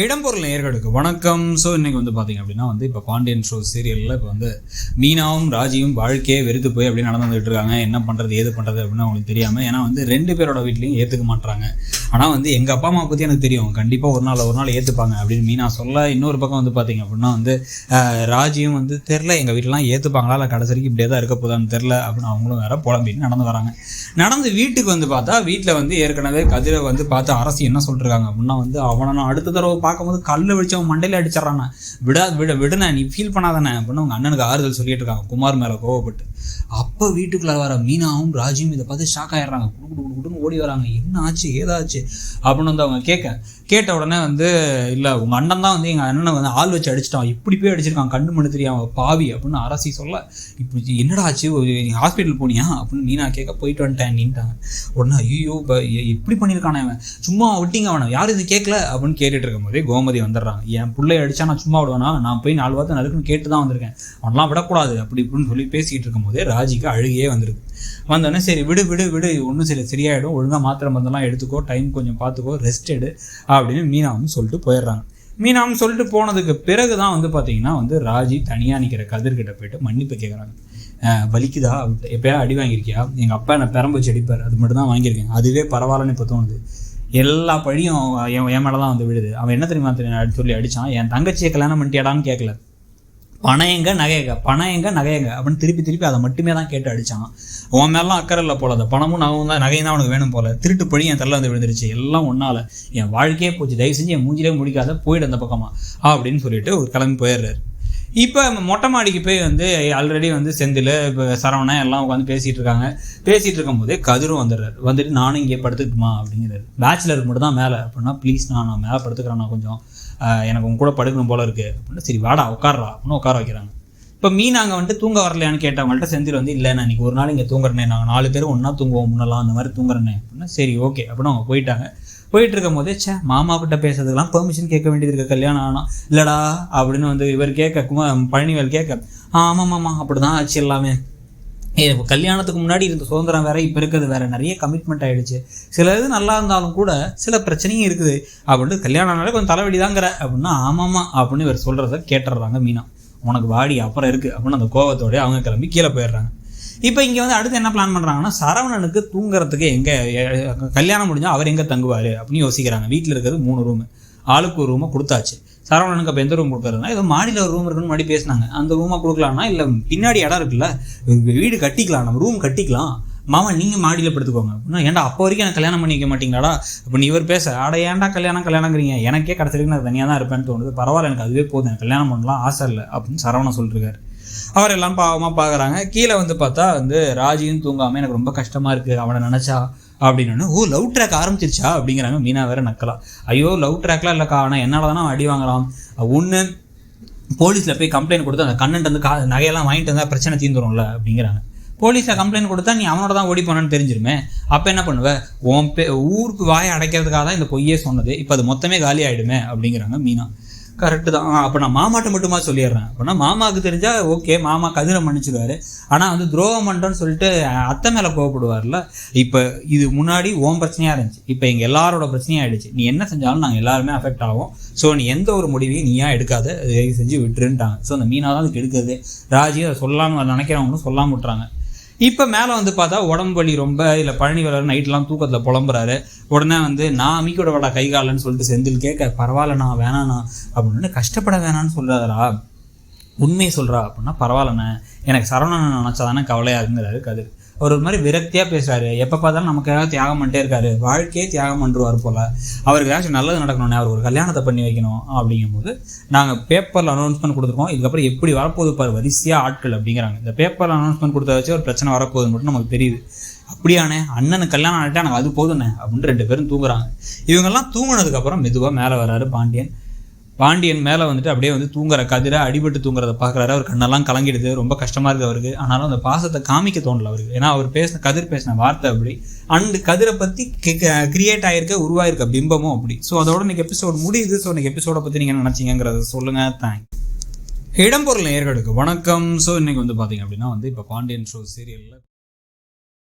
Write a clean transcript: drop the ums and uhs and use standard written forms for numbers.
இடம்பொருள் நேயர்களுக்கு வணக்கம். ஸோ இன்றைக்கி பார்த்தீங்க அப்படின்னா இப்போ பாண்டியன் ஷோ சீரியலில் இப்போ மீனாவும் ராஜியும் வாழ்க்கையே வெறுத்து போய் அப்படியே நடந்துகிட்டு இருக்காங்க. என்ன பண்ணுறது ஏது பண்ணுறது அப்படின்னு அவங்களுக்கு தெரியாமல், ஏன்னா ரெண்டு பேரோட வீட்லேயும் ஏற்றுக்க மாட்டுறாங்க. ஆனால் எங்கள் அப்பா அம்மா பற்றி எனக்கு தெரியும், கண்டிப்பாக ஒரு நாள் ஏற்றுப்பாங்க அப்படின்னு மீனா சொல்ல, இன்னொரு பக்கம் பார்த்தீங்க அப்படின்னா ராஜியும் தெரில எங்கள் வீட்டிலலாம் ஏற்றுப்பாங்களா இல்லை கடைசிக்கு இப்படியே தான் இருக்க போதான்னு தெரில அப்படின்னு அவங்களும் வேற புலம்பின்னு நடந்து வராங்க. நடந்து வீட்டுக்கு பார்த்தா வீட்டில் ஏற்கனவே கதிரை பார்த்து அரசு என்ன சொல்லிருக்காங்க அப்படின்னா அவனை அடுத்த தடவை பார்க்கும்போது கல்லை வச்சு அவன் மண்டையில அடிச்சிடறான். விடுன நீ ஃபீல் பண்ணாதானே அப்படின்னு அவங்க அண்ணனுக்கு ஆறுதல் சொல்லிட்டு இருக்காங்க குமார் மேலே கோவப்பட்டு. அப்போ வீட்டுக்குள்ள வர மீனாவும் ராஜியும் இதை பார்த்து ஷாக் ஆயிடுறாங்க. குடுன்னு ஓடி வராங்க. என்ன ஆச்சு ஏதாச்சு அப்படின்னு அவங்க கேட்ட உடனே இல்லை உங்கள் அண்ணன் தான் எங்கள் அண்ணனை ஆள் வச்சு அடிச்சிட்டான், இப்படி போய் அடிச்சிருக்கான், கண்ணு மண்ணு தெரியாம பாவி அப்படின்னு அரசி சொல்ல, இப்படி என்னடா ஆச்சு ஹாஸ்பிட்டல் போனியா அப்படின்னு மீனா கேட்க, போயிட்டு வந்துட்டேன் நீட்டாங்க. உடனே ஐயோ எப்படி பண்ணியிருக்கானே அவன், சும்மா விட்டிங்க அவனை, யாரும் இது கேட்கல அப்படின்னு கேட்டுட்டு இருக்கும் போதே கோமதி வந்துடுறாங்க. என் பிள்ளை அடிச்சா நான் சும்மா விடுவேனா, நான் போய் 4 வார்த்தை நறுக்குன்னு கேட்டு தான் வந்திருக்கேன், அவனெலாம் விடக்கூடாது அப்படி இப்படின்னு சொல்லி பேசிக்கிட்டு இருக்கும் போதே ராஜிக்கு அழுகையே வந்துருக்கு. வந்தோடனே சரி விடு ஒன்றும் சரியாயிடும், ஒழுங்காக மாத்திரை மருந்தெல்லாம் எடுத்துக்கோ, டைம் கொஞ்சம் பார்த்துக்கோ, ரெஸ்ட் எடு அப்படின்னு மீனாவும் சொல்லிட்டு போயிடுறாங்க. மீனாவும் சொல்லிட்டு போனதுக்கு பிறகு தான் பார்த்தீங்கன்னா ராஜி தனியாக நிற்கிற கதிர்கிட்ட போயிட்டு மன்னிப்பு கேட்குறாங்க. வலிக்குதா, எப்போயா அடி வாங்கியிருக்கியா, எங்கள் அப்பா என்னை பெரம்பு வச்சு அடிப்பார், அது மட்டும் தான் வாங்கியிருக்கேன், அதுவே பரவாயில்லன்னு இப்போ தோணுது, எல்லா பழியும் என் மேலே தான் விழுது. அவன் என்ன தெரியுமா சொல்லி அடித்தான், என் தங்கச்சியை கல்யாணம் பண்ணிட்டியாடான்னு கேட்கல, பணம் எங்க நகையங்க அப்படின்னு திருப்பி அதை மட்டுமே தான் கேட்டு அடித்தான். உன் மேலாம் அக்கறை இல்லை போல, அந்த பணமும் நகையும் தான் அவனுக்கு வேணும் போல, திருட்டு பழி என் தள்ள விழுந்துருச்சு, எல்லாம் ஒன்றால் என் வாழ்க்கையே போச்சு, தயவு செஞ்சு என் மூஞ்சிலே முடிக்காத, போயிடு அந்த பக்கமா அப்படின்னு சொல்லிட்டு ஒரு கிளம்பி போயிடுறாரு. இப்போ மொட்டை மாடிக்கு போய் ஆல்ரெடி செந்தில் இப்போ சரவணன் எல்லாம் உட்காந்து பேசிகிட்டு இருக்கும் போதே கதிரும் வந்துட்டு நானும் இங்கே படுத்துக்குமா அப்படிங்கிறாரு. பேச்சுலருக்கு மட்டும் தான் மேலே அப்படின்னா, ப்ளீஸ் நான் மேலே படுத்துக்கிறேன், நான் கொஞ்சம் எனக்கு உங்க கூட படுக்கணும் போல இருக்குது அப்படின்னா, சரி வாடா உட்கார்றா அப்படின்னு உட்கார வைக்கிறாங்க. இப்போ மீன் அங்கே தூங்க வரலையான்னு கேட்டவங்கள்ட்ட செந்தில் இல்லை நான் இன்றைக்கி ஒரு நாள் இங்கே தூங்குறேனே, நாங்கள் 4 பேரும் ஒன்றா தூங்குவோம் முன்னெல்லாம், அந்த மாதிரி தூங்குறேனே அப்படின்னா, சரி ஓகே அப்படின்னு அவங்க போயிட்டு இருக்கும் போதே மாமா கிட்ட பேசுறதுக்கெல்லாம் பெர்மிஷன் கேட்க வேண்டியது இருக்கு, கல்யாணம் ஆனால் இல்லடா அப்படின்னு இவர் கேட்க, பழனிவேல் கேட்க, ஆமாம்மா அப்படி தான் ஆச்சு எல்லாமே, கல்யாணத்துக்கு முன்னாடி இருந்த சுதந்திரம் வேற, இப்போ இருக்கிறது வேற, நிறைய கமிட்மெண்ட் ஆகிடுச்சு, சில இது நல்லா இருந்தாலும் கூட சில பிரச்சனையும் இருக்குது அப்படின்ட்டு, கல்யாணம் ஆனாலே கொஞ்சம் தலைவலி தாங்கிற அப்படின்னா, ஆமாம்மா அப்படின்னு இவர் சொல்கிறத கேட்டுடுறாங்க. மீனா உனக்கு வாடி அப்புறம் இருக்குது அப்படின்னு அந்த கோவத்தோடய அவங்க கிளம்பி கீழே போயிடுறாங்க. இப்போ இங்கே அடுத்து என்ன பிளான் பண்ணுறாங்கன்னா, சரவணனுக்கு தூங்குறதுக்கு எங்கே கல்யாணம் முடிஞ்சால் அவர் எங்கே தங்குவார் அப்படின்னு யோசிக்கிறாங்க. வீட்டில் இருக்கிறது 3 ரூமு, ஆளுக்கு ஒரு ரூமை கொடுத்தாச்சு. சரவணனுக்கு அப்போ எந்த ரூம் கொடுக்குறதுனா, ஏதோ மாடியில் ஒரு ரூம் இருக்குன்னு முன்னாடி பேசினாங்க, அந்த ரூமாக கொடுக்கலாம்னா, இல்லை பின்னாடி இடம் இருக்குல்ல, வீடு கட்டிக்கலாம், நம்ம ரூம் கட்டிக்கலாம், மாமா நீங்கள் மாடியில் படுத்துக்கோங்க அப்படின்னா, ஏன்டா அப்போ வரைக்கும் எனக்கு கல்யாணம் பண்ணிக்க மாட்டீங்களாடா அப்படின்னு இவர் பேச, ஏன்டா கல்யாணங்கிறீங்க, எனக்கே கடைசி வரைக்கும் நான் தனியாக தான் இருப்பேன்னு தோணுது, பரவாயில்ல எனக்கு அதுவே போதும், எனக்கு கல்யாணம் பண்ணலாம் ஆசை இல்லை அப்படின்னு சரவணன் சொல்லிருக்காரு. அவர் எல்லாம் பாவமாக பார்க்குறாங்க. கீழே பார்த்தா ராஜியும் தூங்காமல் எனக்கு ரொம்ப கஷ்டமாக இருக்குது அவனை நினச்சா அப்படின்னு, ஓ லவ் ட்ராக் ஆரம்பிச்சிருச்சா அப்படிங்கிறாங்க. மீனா வேற நக்கலாம், ஐயோ லவ் ட்ராக்லாம் இல்லைக்கா, ஆனால் என்னால் தானே அடி வாங்கலாம், ஒன்று போலீஸில் போய் கம்ப்ளைண்ட் கொடுத்து அந்த கண்ணன்ட்டு நகையெல்லாம் வாங்கிட்டு வந்தால் பிரச்சனை தீர்ந்துரும்ல அப்படிங்கிறாங்க. போலீஸில் கம்ப்ளைண்ட் கொடுத்தா நீ அவனோட தான் ஓடி போனான்னு தெரிஞ்சிருமே, அப்போ என்ன பண்ணுவேன், ஊருக்கு வாயை அடைக்கிறதுக்காக தான் இந்த பொய்யே சொன்னது, இப்போ அது மொத்தமே காலி ஆகிடுமே அப்படிங்கிறாங்க மீனா. கரெக்டு தான், அப்போ நான் மாமாட்ட மட்டுமா சொல்லிடுறேன் அப்படின்னா, மாமாவுக்கு தெரிஞ்சால் ஓகே, மாமா கதிரை மன்னிச்சிடுவார், ஆனால் துரோகம் பண்ணுறோன்னு சொல்லிட்டு அத்தை மேலே கோவப்படுவார்ல. இப்போ இது முன்னாடி ஓம் பிரச்சனையாக இருந்துச்சு, இப்போ எங்கள் எல்லாரோட பிரச்சனையாக ஆகிடுச்சு, நீ என்ன செஞ்சாலும் நாங்கள் எல்லாருமே அஃபெக்ட் ஆகும், ஸோ நீ எந்த ஒரு முடிவையும் நீயா எடுக்காத, செஞ்சு விட்டுருன்ட்டாங்க. ஸோ அந்த மீனா தான் அதுக்கு எடுக்கிறது. ராஜி அதை சொல்லாமல் நினைக்கிறவங்களும் சொல்லாமல் விட்டுறாங்க. இப்போ மேலே பார்த்தா உடம்பு வலி ரொம்ப, இல்லை பழனிவேலர் நைட்லாம் தூக்கத்தில் புலம்புறாரு. உடனே நான் அமிக்கோட வட கை காலன்னு சொல்லிட்டு செந்தில் கேட்க, பரவாயில்லண்ணா வேணாண்ணா அப்படின்னு, கஷ்டப்பட வேணான்னு சொல்கிறாரா, உண்மையை சொல்கிறா அப்படின்னா, பரவாயில்லண்ணே எனக்கு சரவணன் நினச்சா தானே கவலையாக இருக்குங்கிறாரு கதிர். அவர் ஒரு மாதிரி விரக்தியாக பேசுகிறாரு, எப்போ பார்த்தாலும் நமக்காக தியாகம் பண்ணிட்டே இருக்காரு, வாழ்க்கையே தியாகம் பண்ணுவார் போல், அவருக்கு ஏதாச்சும் நல்லது நடக்கணும்னே, அவர் ஒரு கல்யாணத்தை பண்ணி வைக்கணும் அப்படிங்கும்போது, நாங்கள் பேப்பரில் அனௌன்ஸ்மெண்ட் கொடுத்துருக்கோம், இதுக்கப்புறம் எப்படி வரப்போகுது பாரு வரிசையாக ஆட்கள் அப்படிங்கிறாங்க. இந்த பேப்பரில் அனௌன்ஸ்மெண்ட் கொடுத்த வச்சு ஒரு பிரச்சனை வரப்போகுதுன்னு மட்டும் நமக்கு தெரியுது. அப்படியானே அண்ணனுக்கு கல்யாணம் ஆகிட்டா எனக்கு அது போதுண்ணே அப்படின்னு 2 பேரும் தூங்குறாங்க. இவங்கெல்லாம் தூங்கினதுக்கப்புறம் மெதுவாக மேலே வராரு பாண்டியன் மேலே அப்படியே தூங்குற கதிரை அடிபட்டு தூங்குறத பார்க்குறாரு. அவர் கண்ணெல்லாம் கலங்கிடுது, ரொம்ப கஷ்டமாக இருக்குது அவருக்கு. ஆனாலும் அந்த பாசத்தை காமிக்க தோணல அவருக்கு, ஏன்னா அவர் கதிர் பேசின வார்த்தை அப்படி, அண்ட் கதிரை பற்றி கிரியேட் ஆகிருக்க உருவாயிருக்க பிம்பமும் அப்படி. ஸோ அதோட இன்னைக்கு எபிசோட் முடியுது. ஸோ இன்னைக்கு எபிசோடை பற்றி நீங்கள் நினச்சிங்கிறத சொல்லுங்கள். தேங்க்ஸ். இடம்பொருள் நேயர்களுக்கு வணக்கம். ஸோ இன்னைக்கு பார்த்தீங்க அப்படின்னா இப்போ பாண்டியன் ஷோ சீரியலில்